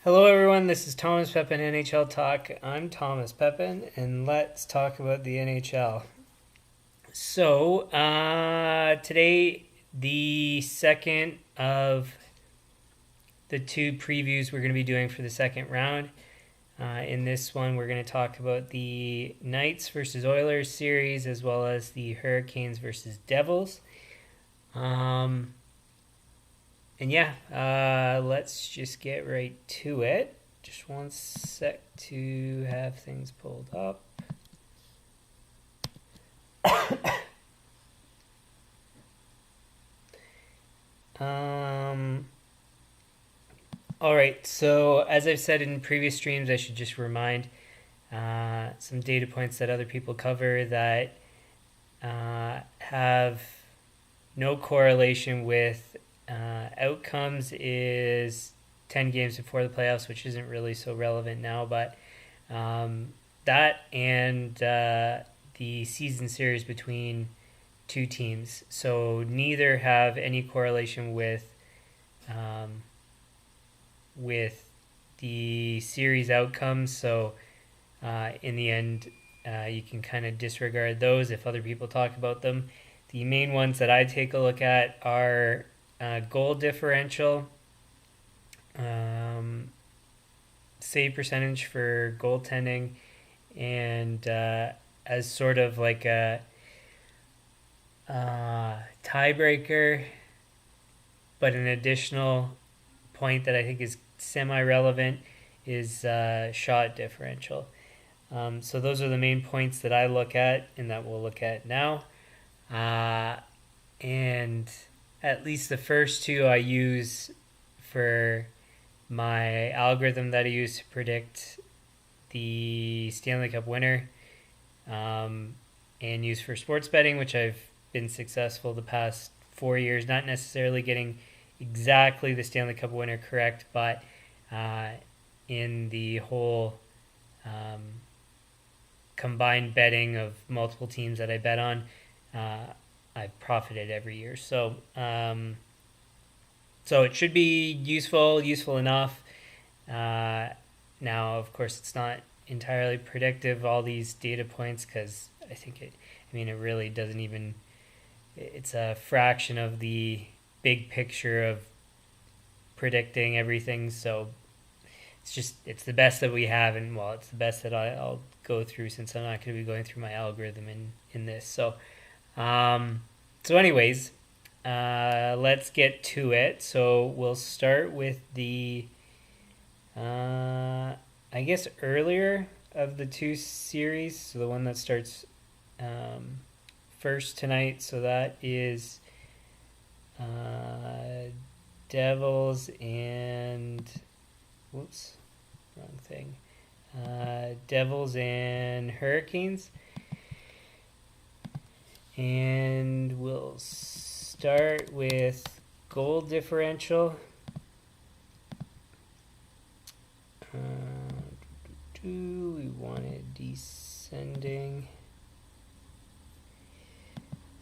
Hello, everyone. This is Thomas Pepin, NHL Talk. I'm Thomas Pepin, and let's talk about the NHL. Today, the second of the two previews we're going to be doing for the second round. In this one, we're going to talk about the Knights versus Oilers series, as well as the Hurricanes versus Devils. Let's just get right to it. Just one sec to have things pulled up. All right, so as I've said in previous streams, I should just remind some data points that other people cover that have no correlation with outcomes is 10 games before the playoffs, which isn't really so relevant now, but that and the season series between two teams. So neither have any correlation with the series outcomes. So in the end, you can kind of disregard those if other people talk about them. The main ones that I take a look at are goal differential, save percentage for goaltending, and as sort of like a tiebreaker, but an additional point that I think is semi-relevant is shot differential. So those are the main points that I look at and that we'll look at now. And at least the first two I use for my algorithm that I use to predict the Stanley Cup winner, and use for sports betting, which I've been successful the past 4 years, not necessarily getting exactly the Stanley Cup winner correct, but in the whole combined betting of multiple teams that I bet on, I've profited every year. So it should be useful enough. Now, of course, it's not entirely predictive, all these data points, because it really doesn't even, it's a fraction of the big picture of predicting everything. So it's the best that we have, and it's the best that I'll go through, since I'm not going to be going through my algorithm in this. Anyways, let's get to it. So we'll start with the, earlier of the two series. So the one that starts first tonight. So that is Devils and... Whoops, wrong thing. Devils and Hurricanes. And we'll start with goal differential. We want it descending.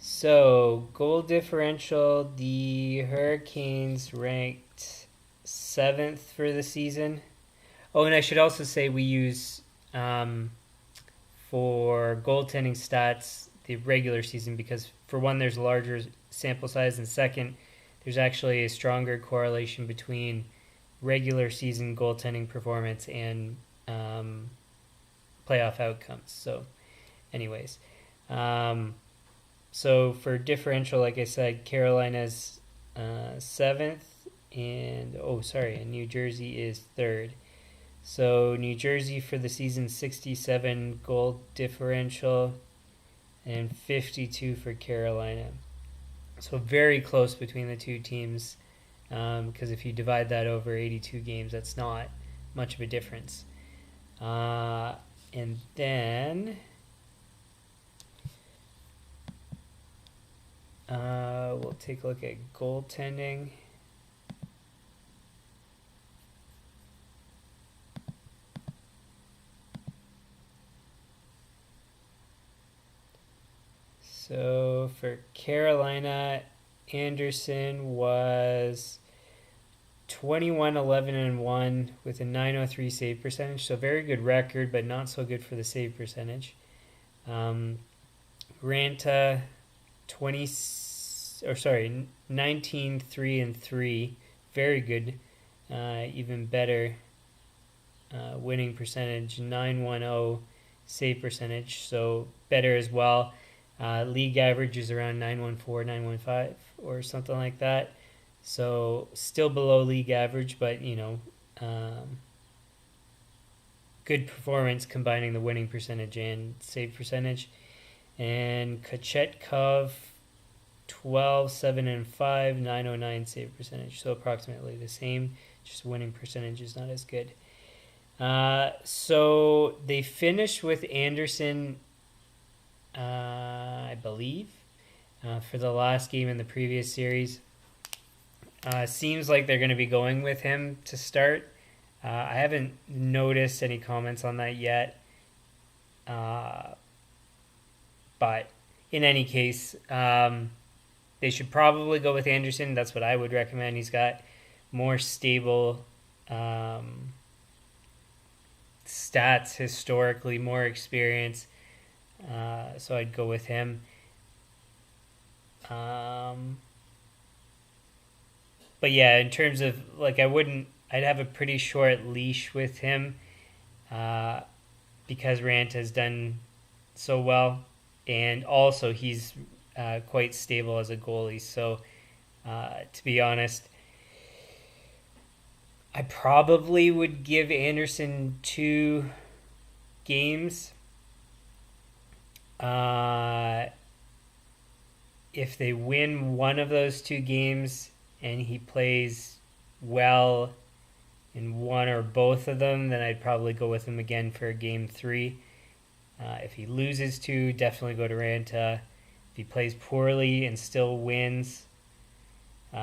So, goal differential, the Hurricanes ranked 7th for the season. Oh, and I should also say we use, for goaltending stats, the regular season, because for one, there's a larger sample size, and second, there's actually a stronger correlation between regular season goaltending performance and playoff outcomes. So anyways, so for differential, like I said, Carolina's 7th, and New Jersey is 3rd. So New Jersey for the season, 67 goal differential, and 52 for Carolina. So very close between the two teams, because if you divide that over 82 games, that's not much of a difference. And then we'll take a look at goaltending. So for Carolina, Anderson was 21-11-1 with a 903 save percentage. So very good record, but not so good for the save percentage. Ranta 19-3-3, very good, even better winning percentage, 910 save percentage, so better as well. League average is around 914, 915 or something like that. So still below league average, but good performance combining the winning percentage and save percentage. And Kochetkov 12-7-5, 909 save percentage, so approximately the same, just winning percentage is not as good. So they finished with Anderson, I believe, for the last game in the previous series. Seems like they're going to be going with him to start. I haven't noticed any comments on that yet. But in any case, they should probably go with Anderson. That's what I would recommend. He's got more stable stats historically, more experience. So I'd go with him. But yeah, in terms of I'd have a pretty short leash with him because Rant has done so well, and also he's quite stable as a goalie. So to be honest, I probably would give Anderson 2 games. If they win one of those 2 games and he plays well in one or both of them, then I'd probably go with him again for game 3. If he loses 2, definitely go to Ranta. If he plays poorly and still wins 2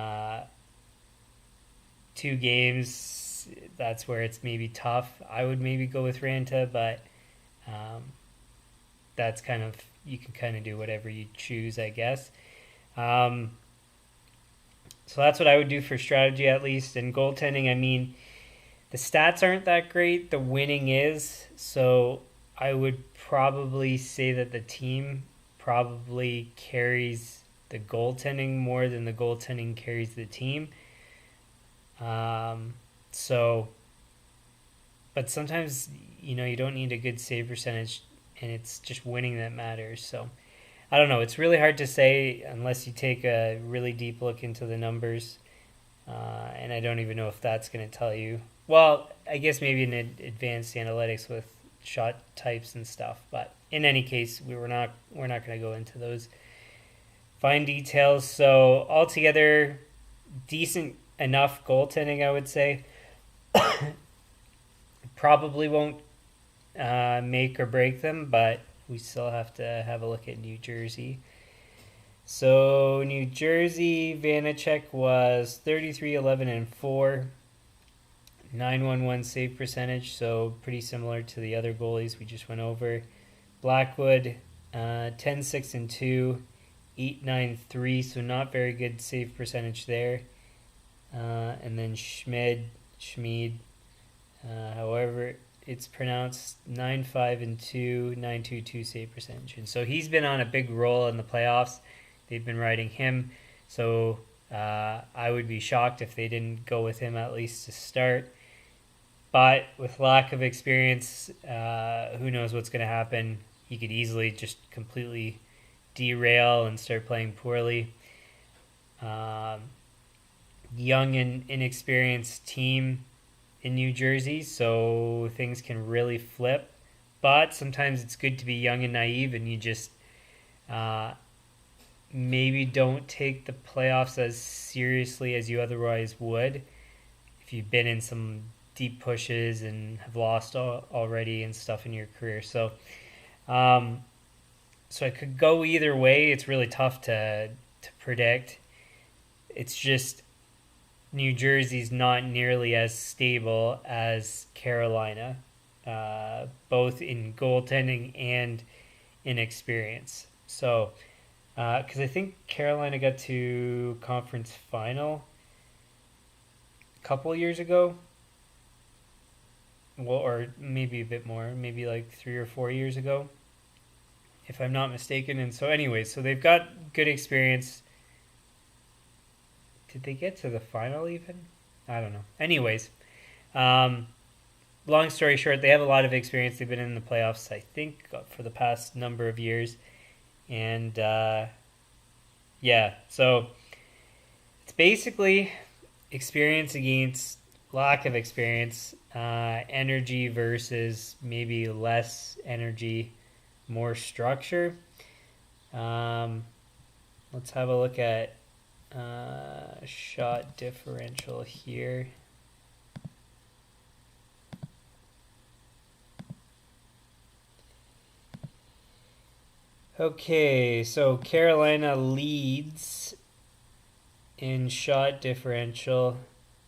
games, that's where it's maybe tough. I would maybe go with Ranta, but that's you can kind of do whatever you choose, I guess. So that's what I would do for strategy, at least. And goaltending, I mean, the stats aren't that great. The winning is. So I would probably say that the team probably carries the goaltending more than the goaltending carries the team. But sometimes, you don't need a good save percentage, and it's just winning that matters. So I don't know. It's really hard to say unless you take a really deep look into the numbers. And I don't even know if that's going to tell you. Well, I guess maybe in advanced analytics with shot types and stuff. But in any case, we're not going to go into those fine details. So altogether, decent enough goaltending, I would say. Probably won't make or break them, but we still have to have a look at New Jersey. So New Jersey, Vanacek was 33-11-4, 911 save percentage, so pretty similar to the other goalies we just went over. Blackwood, 10-6-2, 8-9-3, so not very good save percentage there. And then Schmid, however it's pronounced, 9-5-2, 9-2-2 save percentage. And so he's been on a big roll in the playoffs. They've been riding him. So I would be shocked if they didn't go with him at least to start. But with lack of experience, who knows what's going to happen. He could easily just completely derail and start playing poorly. Young and inexperienced team in New Jersey, so things can really flip. But sometimes it's good to be young and naive, and you just maybe don't take the playoffs as seriously as you otherwise would if you've been in some deep pushes and have lost already and stuff in your career. So I could go either way. It's really tough to predict. It's just New Jersey's not nearly as stable as Carolina, both in goaltending and in experience. So, because I think Carolina got to conference final a couple years ago. Well, or maybe a bit more, maybe like 3 or 4 years ago, if I'm not mistaken. And so, anyways, so they've got good experience. Did they get to the final even? I don't know. Anyways, long story short, they have a lot of experience. They've been in the playoffs, I think, for the past number of years. And yeah, so it's basically experience against lack of experience, energy versus maybe less energy, more structure. Let's have a look at shot differential here. Okay, so Carolina leads in shot differential.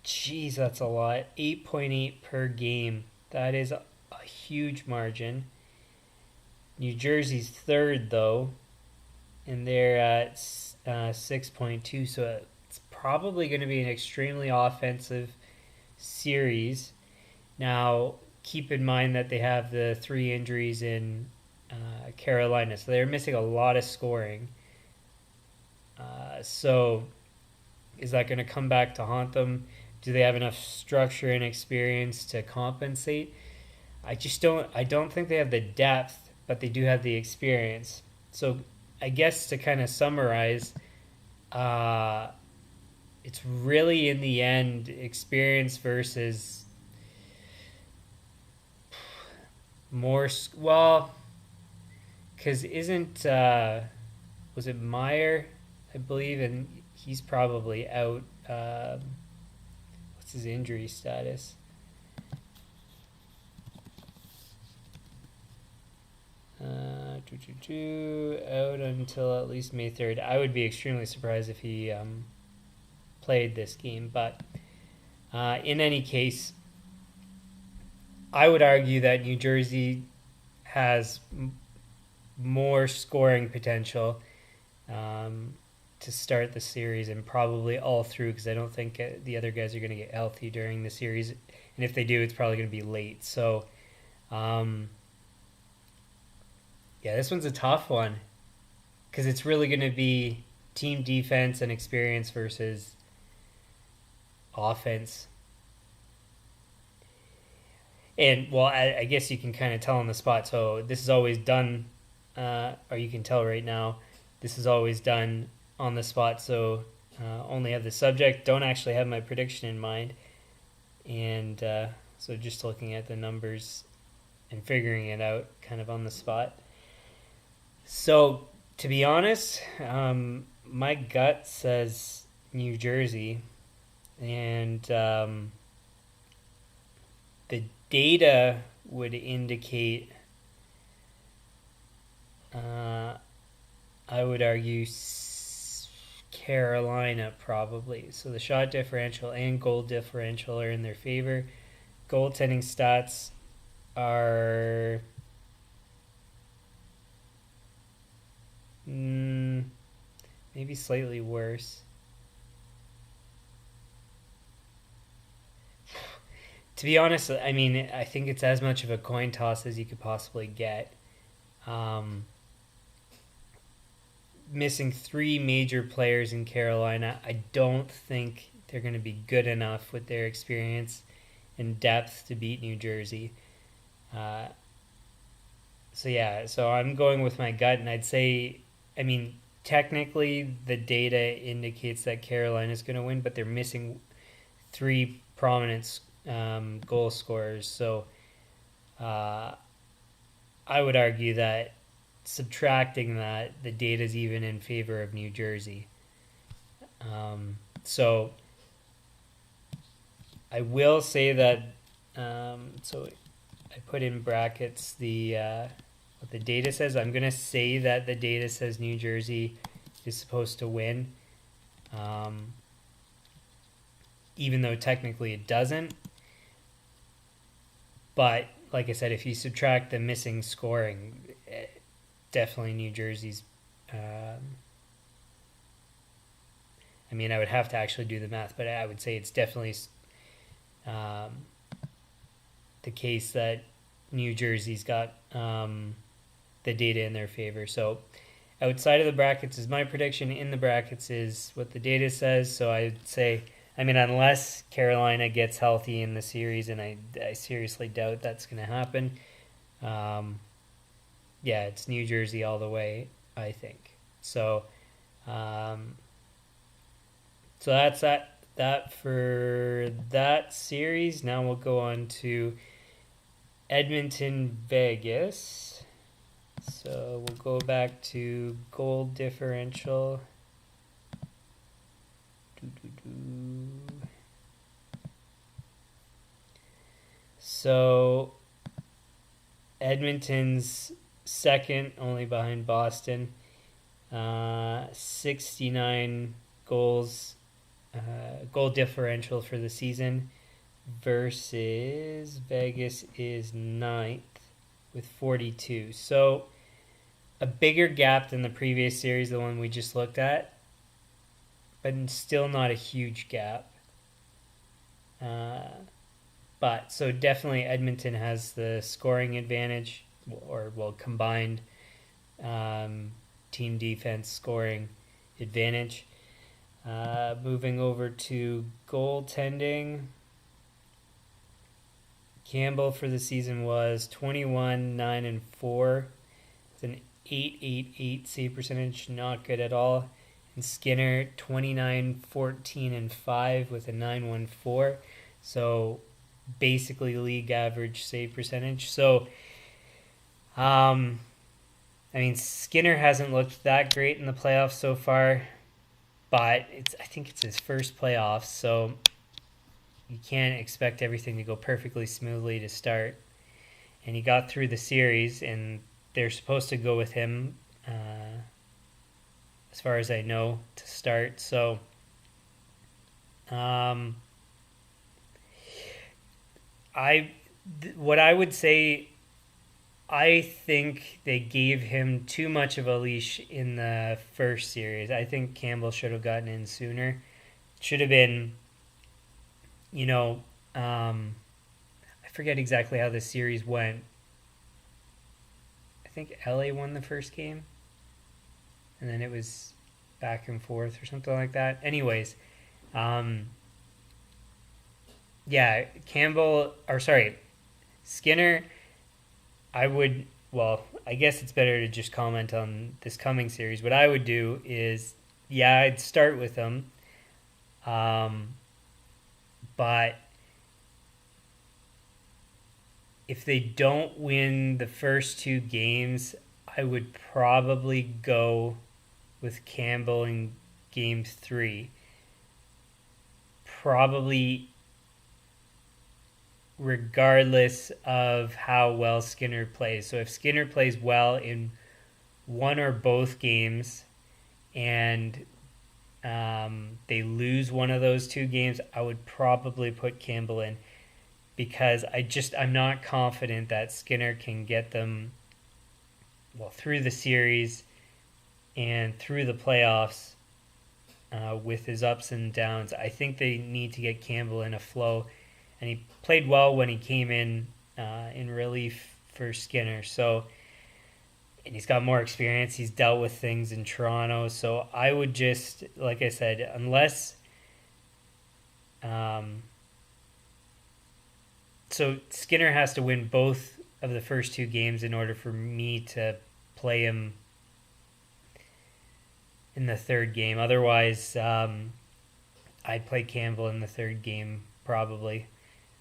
Jeez, that's a lot. 8.8 per game. That is a huge margin. New Jersey's third, though, and they're at 6.2, so it's probably going to be an extremely offensive series. Now, keep in mind that they have the 3 injuries in Carolina, so they're missing a lot of scoring. So is that going to come back to haunt them? Do they have enough structure and experience to compensate? I don't think they have the depth, but they do have the experience. So I guess to kind of summarize, it's really in the end experience versus more. Well, because isn't was it Meyer, I believe, and he's probably out. What's his injury status? Out until at least May 3rd. I would be extremely surprised if he played this game, but in any case, I would argue that New Jersey has more scoring potential to start the series and probably all through, because I don't think the other guys are going to get healthy during the series, and if they do, it's probably going to be late. So yeah, this one's a tough one because it's really going to be team defense and experience versus offense. And, well, I guess you can kind of tell on the spot. So this is always done, or you can tell right now, this is always done on the spot. So only have the subject, don't actually have my prediction in mind. And so just looking at the numbers and figuring it out kind of on the spot. So, to be honest, my gut says New Jersey, and the data would indicate, I would argue, Carolina probably. So the shot differential and goal differential are in their favor. Goaltending stats are maybe slightly worse. To be honest, I mean, I think it's as much of a coin toss as you could possibly get. Missing 3 major players in Carolina, I don't think they're going to be good enough with their experience and depth to beat New Jersey. So I'm going with my gut, and I'd say, I mean, technically the data indicates that Carolina's going to win, but they're missing 3 prominent goal scorers. So I would argue that subtracting that, the data's even in favor of New Jersey. So I will say that, so I put in brackets what the data says. I'm going to say that the data says New Jersey is supposed to win, even though technically it doesn't. But like I said, if you subtract the missing scoring, definitely New Jersey's. I mean, I would have to actually do the math, but I would say it's definitely the case that New Jersey's got the data in their favor. So outside of the brackets is my prediction. In the brackets is what the data says. So I'd say, I mean, unless Carolina gets healthy in the series, and I seriously doubt that's going to happen. Yeah, it's New Jersey all the way, I think. So, so that's that for that series. Now we'll go on to Edmonton, Vegas. So we'll go back to goal differential. So Edmonton's second, only behind Boston. 69 goals, goal differential for the season, versus Vegas is ninth with 42. So a bigger gap than the previous series, the one we just looked at, but still not a huge gap. But so definitely Edmonton has the scoring advantage, or well, combined team defense scoring advantage. Moving over to goaltending, Campbell for the season was 21, 9, and 4 with an 8.88 save percentage, not good at all. And Skinner 29, 14, and 5 with a 9.14. So basically league average save percentage. So I mean, Skinner hasn't looked that great in the playoffs so far, but I think it's his first playoffs, so you can't expect everything to go perfectly smoothly to start. And he got through the series, and they're supposed to go with him, as far as I know, to start. So what I would say, I think they gave him too much of a leash in the first series. I think Campbell should have gotten in sooner. Should have been, I forget exactly how the series went. I think LA won the first game, and then it was back and forth or something like that. Anyways, yeah, Skinner, I guess it's better to just comment on this coming series. What I would do is, yeah, I'd start with him. But if they don't win the first two games, I would probably go with Campbell in game 3. Probably regardless of how well Skinner plays. So if Skinner plays well in one or both games and they lose one of those two games, I would probably put Campbell in, because I'm not confident that Skinner can get them through the series and through the playoffs with his ups and downs. I think they need to get Campbell in a flow, and he played well when he came in relief for Skinner. So, and he's got more experience. He's dealt with things in Toronto. So I would just, like I said, unless so Skinner has to win both of the first two games in order for me to play him in the third game. Otherwise, I'd play Campbell in the third game probably.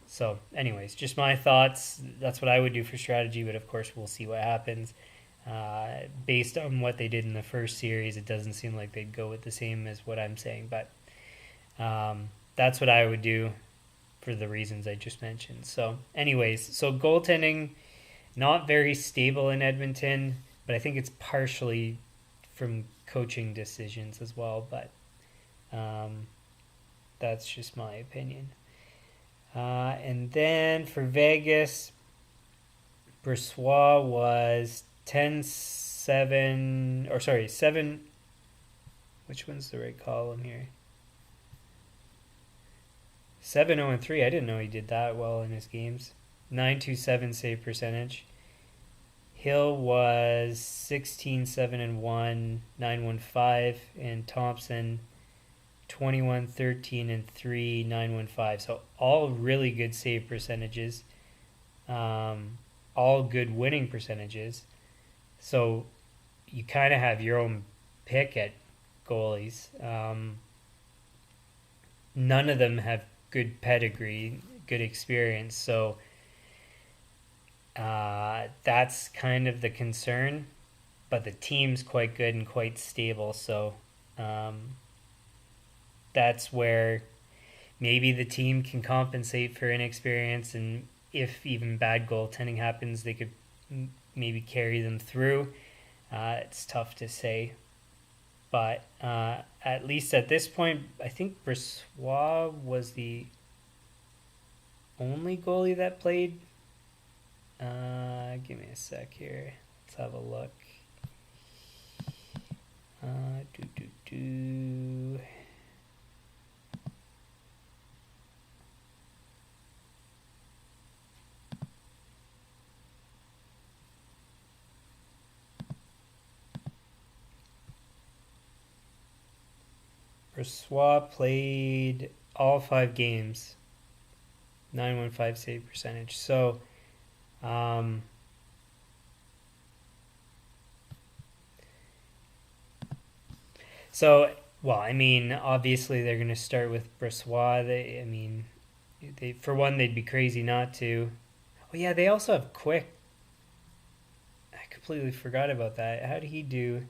So anyways, just my thoughts. That's what I would do for strategy, but of course we'll see what happens. Based on what they did in the first series, it doesn't seem like they'd go with the same as what I'm saying, but that's what I would do for the reasons I just mentioned. So anyways, so goaltending, not very stable in Edmonton, but I think it's partially from coaching decisions as well, but that's just my opinion. And then for Vegas, Brossoit was 7. Which one's the right column here? 7-0-3. I didn't know he did that well in his games. 927 save percentage. Hill was 16-7-1, 915, and Thompson 21-13-3, 915. So all really good save percentages, all good winning percentages. So you kind of have your own pick at goalies. None of them have good pedigree, good experience. So that's kind of the concern. But the team's quite good and quite stable. So that's where maybe the team can compensate for inexperience, and if even bad goaltending happens, they could maybe carry them through. It's tough to say, but at least at this point, I think Bressois was the only goalie that played. Give me a sec here. Let's have a look. Bressois played all 5 games, 915 save percentage. So, well, I mean, obviously they're going to start with Bressois. They for one, they'd be crazy not to. Oh yeah, they also have Quick. I completely forgot about that. How did he do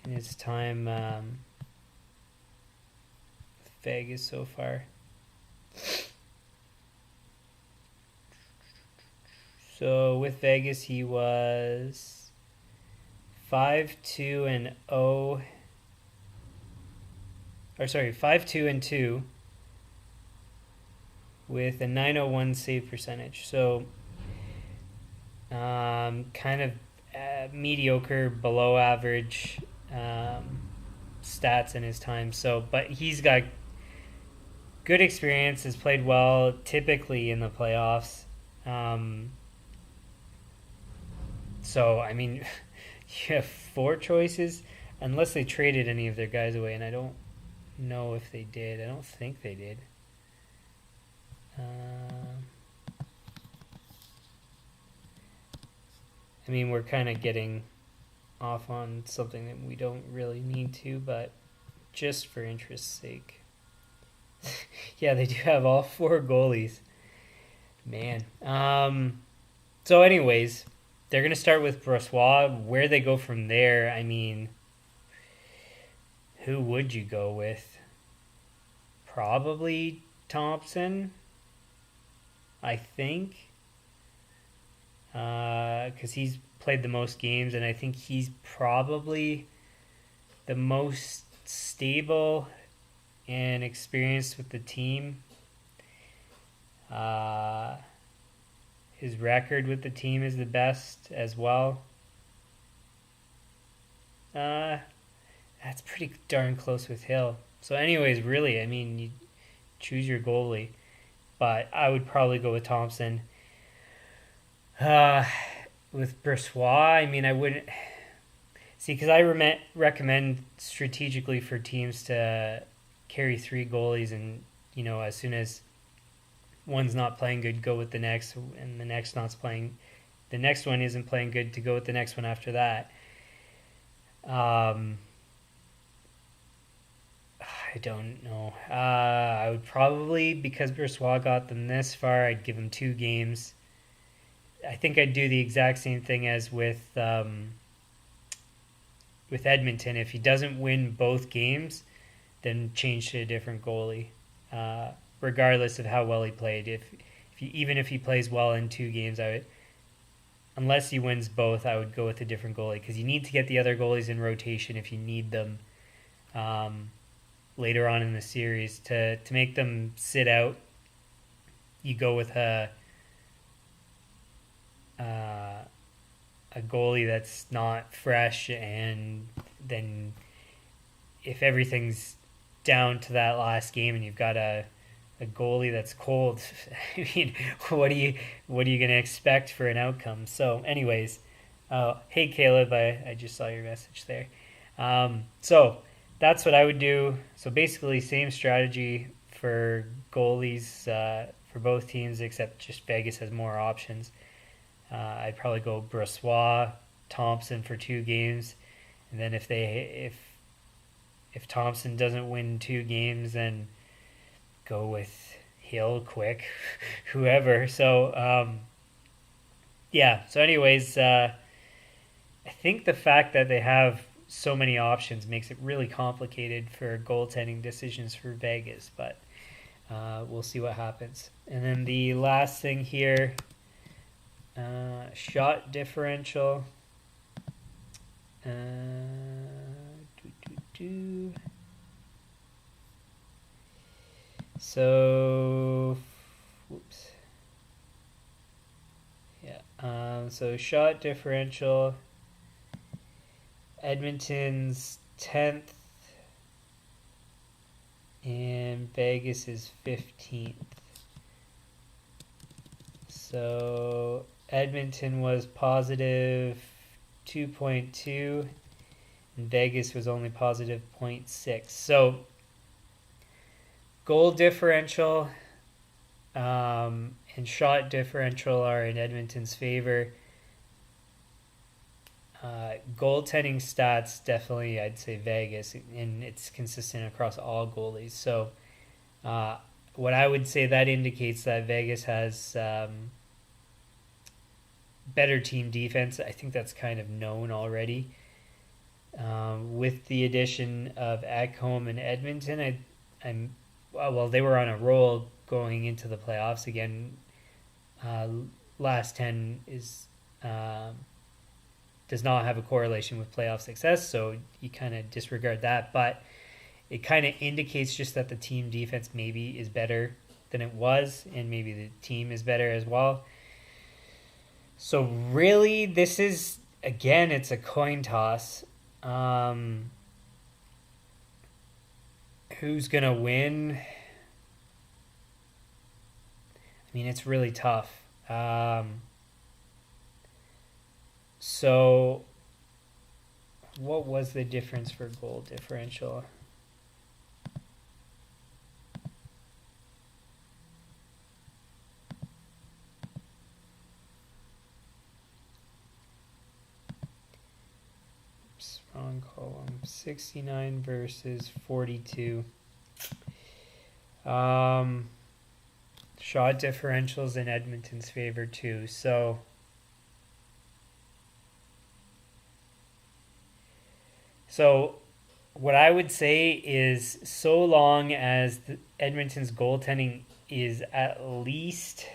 in his time? Vegas so far. So with Vegas, he was 5-2-0, or sorry, 5-2-2 with a 901 save percentage. So kind of mediocre, below average stats in his time. So, but he's got good experience, has played well, typically in the playoffs. So, I mean, you have 4 choices, unless they traded any of their guys away, and I don't know if they did. I don't think they did. I mean, we're kind of getting off on something that we don't really need to, but just for interest's sake. Yeah, they do have all 4 goalies. Man. So anyways, they're going to start with Bressois. Where they go from there, I mean, who would you go with? Probably Thompson, I think. Because he's played the most games, and I think he's probably the most stable and experienced with the team. His record with the team is the best as well. That's pretty darn close with Hill. So anyways, really, I mean, you choose your goalie. But I would probably go with Thompson. With Bressois, I mean, I wouldn't... See, because I recommend strategically for teams to carry 3 goalies, and, you know, as soon as one's not playing good, go with the next, and the next one isn't playing good, to go with the next one after that. I don't know. I would probably, because Bressois got them this far, I'd give him 2 games. I think I'd do the exact same thing as with Edmonton. If he doesn't win both games, then change to a different goalie, regardless of how well he played. Even if he plays well in 2 games, unless he wins both, I would go with a different goalie, because you need to get the other goalies in rotation if you need them later on in the series to make them sit out. You go with a goalie that's not fresh, and then if everything's down to that last game and you've got a a goalie that's cold. I mean, what are you gonna expect for an outcome? So, anyways, hey Caleb, I just saw your message there. So that's what I would do. So basically, same strategy for goalies for both teams, except just Vegas has more options. I'd probably go Brossoit, Thompson for 2 games, and then if Thompson doesn't win 2 games, then go with Hill, Quick, whoever. So yeah. So anyways, I think the fact that they have so many options makes it really complicated for goaltending decisions for Vegas, but we'll see what happens. And then the last thing here, shot differential. So, whoops. Yeah. So shot differential. Edmonton's 10th, and Vegas is 15th. So Edmonton was positive 2.2, and Vegas was only positive 0.6. So goal differential and shot differential are in Edmonton's favor. Goaltending stats, definitely I'd say Vegas, and it's consistent across all goalies. So what I would say that indicates that Vegas has better team defense. I think that's kind of known already. With the addition of Ekholm and Edmonton, they were on a roll going into the playoffs again. Last 10 is does not have a correlation with playoff success, so you kind of disregard that. But it kind of indicates just that the team defense maybe is better than it was, and maybe the team is better as well. So really, this is, again, it's a coin toss. Who's going to win? I mean, it's really tough. So what was the difference for goal differential? Oops, wrong column. 69 versus 42. Shot differentials in Edmonton's favor too. So what I would say is, so long as Edmonton's goaltending is at least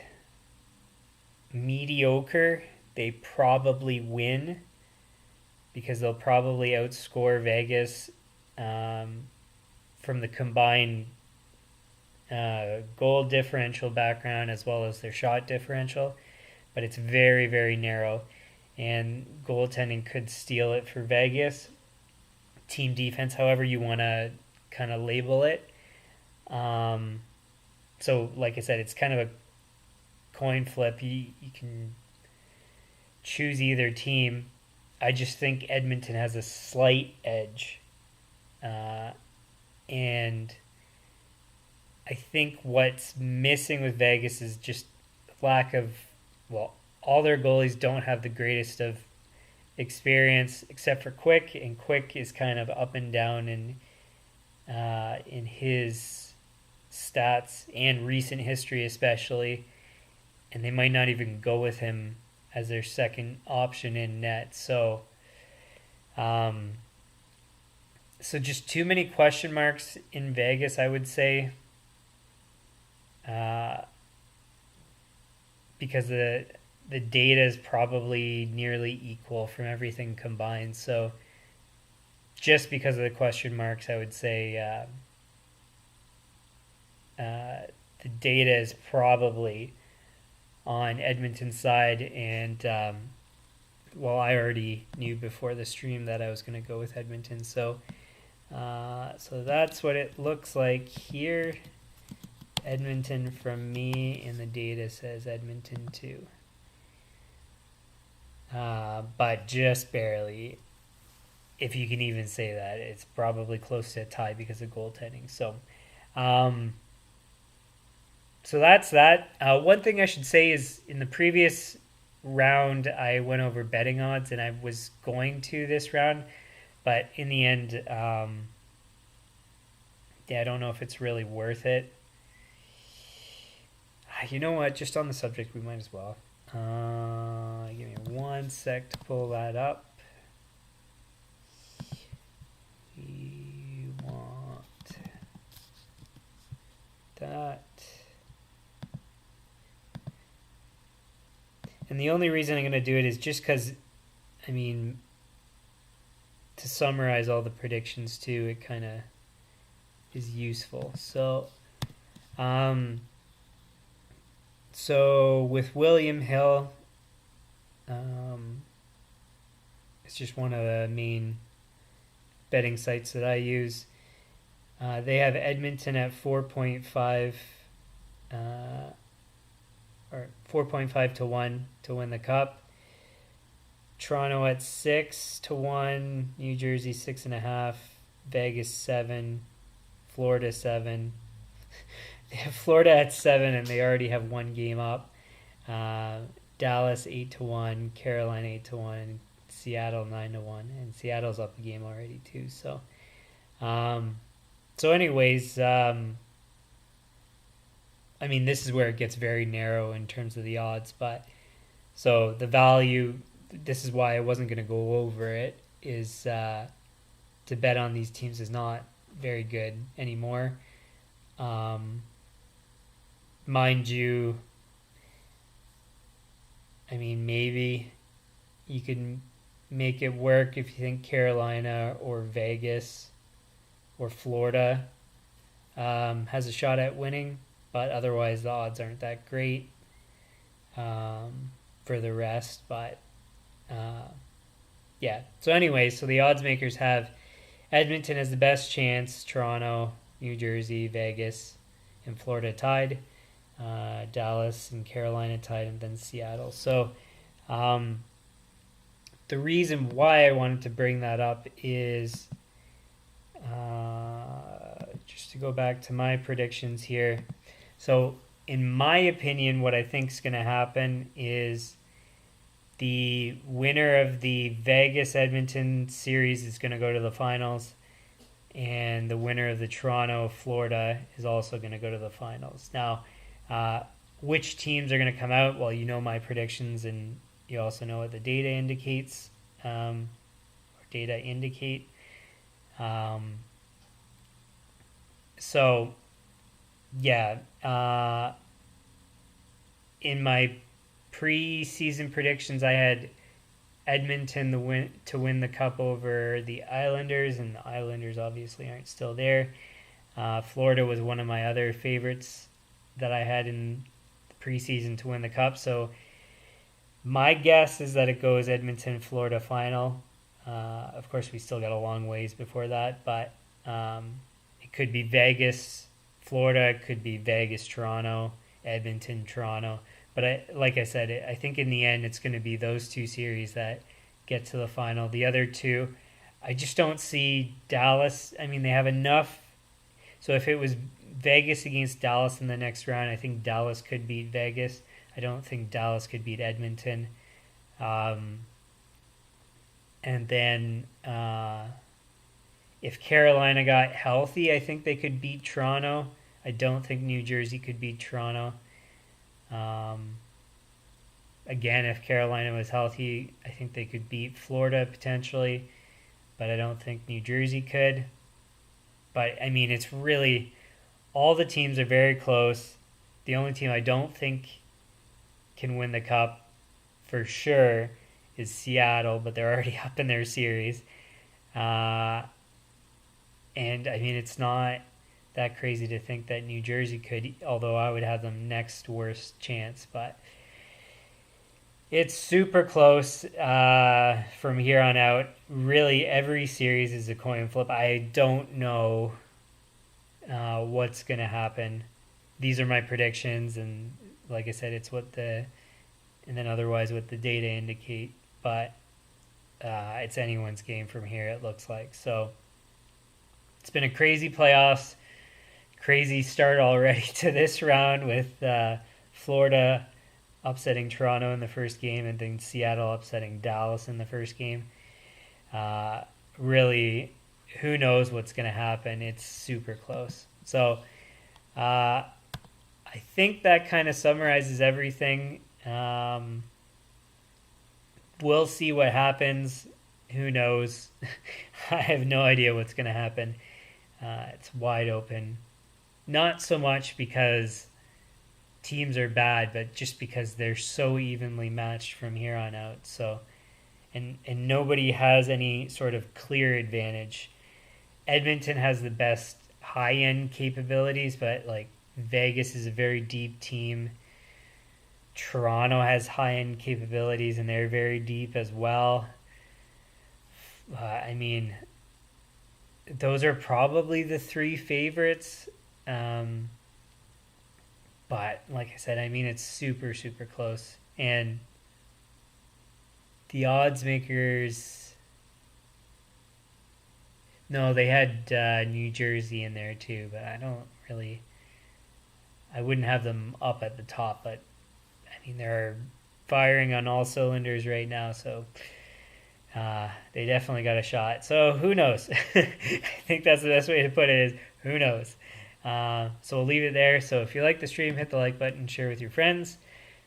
mediocre, they probably win, because they'll probably outscore Vegas from the combined goal differential background as well as their shot differential. But it's very, very narrow, and goaltending could steal it for Vegas. Team defense, however you want to kind of label it. So like I said, it's kind of a coin flip. You can choose either team. I just think Edmonton has a slight edge. And I think what's missing with Vegas is just lack of, all their goalies don't have the greatest of experience except for Quick, and Quick is kind of up and down in his stats and recent history especially, and they might not even go with him as their second option in net. So just too many question marks in Vegas, I would say, because the data is probably nearly equal from everything combined. So just because of the question marks, I would say the data is probably on Edmonton's side. And, I already knew before the stream that I was going to go with Edmonton. So that's what it looks like here. Edmonton from me, and the data says Edmonton 2. But just barely, if you can even say that. It's probably close to a tie because of goaltending. So that's that. One thing I should say is in the previous round, I went over betting odds, and I was going to this round, but in the end, I don't know if it's really worth it. You know what? Just on the subject, we might as well. Give me 1 sec to pull that up. We want that. And the only reason I'm going to do it is just because, to summarize all the predictions too, it kind of is useful. So with William Hill, it's just one of the main betting sites that I use. They have Edmonton at 4.5 or 4.5 to 1 to win the cup. Toronto at 6 to 1, New Jersey 6.5, Vegas 7, Florida 7. They have Florida at 7, and they already have one game up. Dallas 8 to 1, Carolina 8 to 1, Seattle 9 to 1, and Seattle's up a game already too. So, anyways, this is where it gets very narrow in terms of the odds. But so the value, this is why I wasn't going to go over it, is to bet on these teams is not very good anymore. Mind you, maybe you can make it work if you think Carolina or Vegas or Florida has a shot at winning, but otherwise the odds aren't that great for the rest. But so anyway, so the odds makers have Edmonton has the best chance, Toronto, New Jersey, Vegas, and Florida tied, Dallas and Carolina tied, and then Seattle. So the reason why I wanted to bring that up is just to go back to my predictions here. So in my opinion, what I think is going to happen is the winner of the Vegas-Edmonton series is going to go to the finals, and the winner of the Toronto-Florida is also going to go to the finals. Now, which teams are going to come out? Well, you know my predictions, and you also know what the data indicates, in my preseason predictions, I had Edmonton to win the cup over the Islanders, and the Islanders obviously aren't still there. Florida was one of my other favorites that I had in the preseason to win the cup. So my guess is that it goes Edmonton, Florida final. Of course, we still got a long ways before that, but it could be Vegas, Florida. It could be Vegas, Toronto, Edmonton, Toronto. But like I said, I think in the end it's going to be those two series that get to the final. The other two, I just don't see Dallas. They have enough. So if it was Vegas against Dallas in the next round, I think Dallas could beat Vegas. I don't think Dallas could beat Edmonton. And then if Carolina got healthy, I think they could beat Toronto. I don't think New Jersey could beat Toronto. Again, if Carolina was healthy, I think they could beat Florida potentially, but I don't think New Jersey could. But it's really, all the teams are very close. The only team I don't think can win the cup for sure is Seattle, but they're already up in their series. And it's not that crazy to think that New Jersey could, although I would have them next worst chance. But it's super close from here on out. Really, every series is a coin flip. I don't know what's going to happen these are my predictions, and like I said, it's what the and then otherwise what the data indicate. But it's anyone's game from here. It looks like so. It's been a crazy playoffs, crazy start already to this round with Florida upsetting Toronto in the first game, and then Seattle upsetting Dallas in the first game. Really, who knows what's going to happen? It's super close. So I think that kind of summarizes everything. We'll see what happens. Who knows? I have no idea what's going to happen. It's wide open. Not so much because teams are bad, but just because they're so evenly matched from here on out. So, and nobody has any sort of clear advantage. Edmonton has the best high end capabilities, but like Vegas is a very deep team. Toronto has high end capabilities, and they're very deep as well. I mean, those are probably the three favorites. But like I said, I mean, it's super, super close. And the odds makers, no, they had New Jersey in there too, but I wouldn't have them up at the top. But I mean, they're firing on all cylinders right now, so they definitely got a shot. So who knows? I think that's the best way to put it is who knows. So we'll leave it there. So if you like the stream, hit the like button, share with your friends,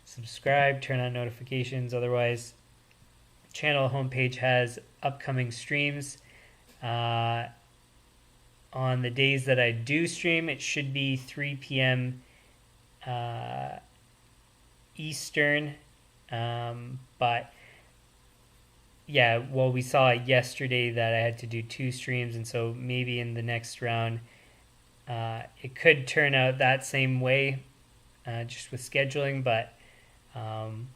subscribe, turn on notifications. Otherwise, channel homepage has upcoming streams. On the days that I do stream, it should be 3 p.m. Eastern. But yeah, well, we saw yesterday that I had to do 2 streams, and so maybe in the next round, it could turn out that same way, just with scheduling, but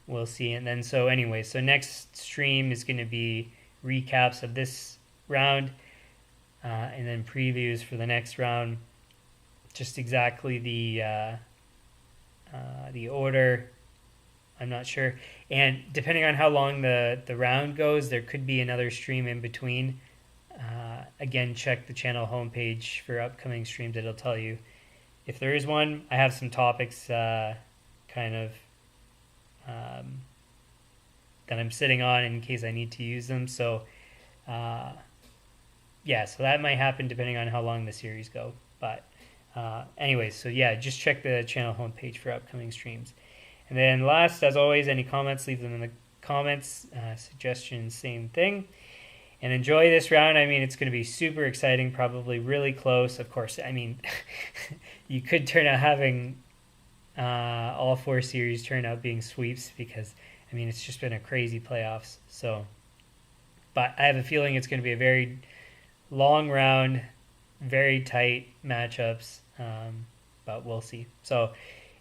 we'll see. And then, so anyway, so next stream is going to be recaps of this round, and then previews for the next round. Just exactly the order, I'm not sure. And depending on how long the round goes, there could be another stream in between. Again, check the channel homepage for upcoming streams. It'll tell you if there is one. I have some topics that I'm sitting on in case I need to use them. So, yeah, so that might happen depending on how long the series go. But anyways, so yeah, just check the channel homepage for upcoming streams. And then last, as always, any comments, leave them in the comments. Suggestions, same thing. And enjoy this round. I mean, it's going to be super exciting, probably really close. Of course, I mean, you could turn out having all 4 series turn out being sweeps because, I mean, it's just been a crazy playoffs. So, but I have a feeling it's going to be a very long round, very tight matchups, but we'll see. So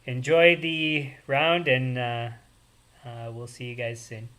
enjoy the round, and we'll see you guys soon.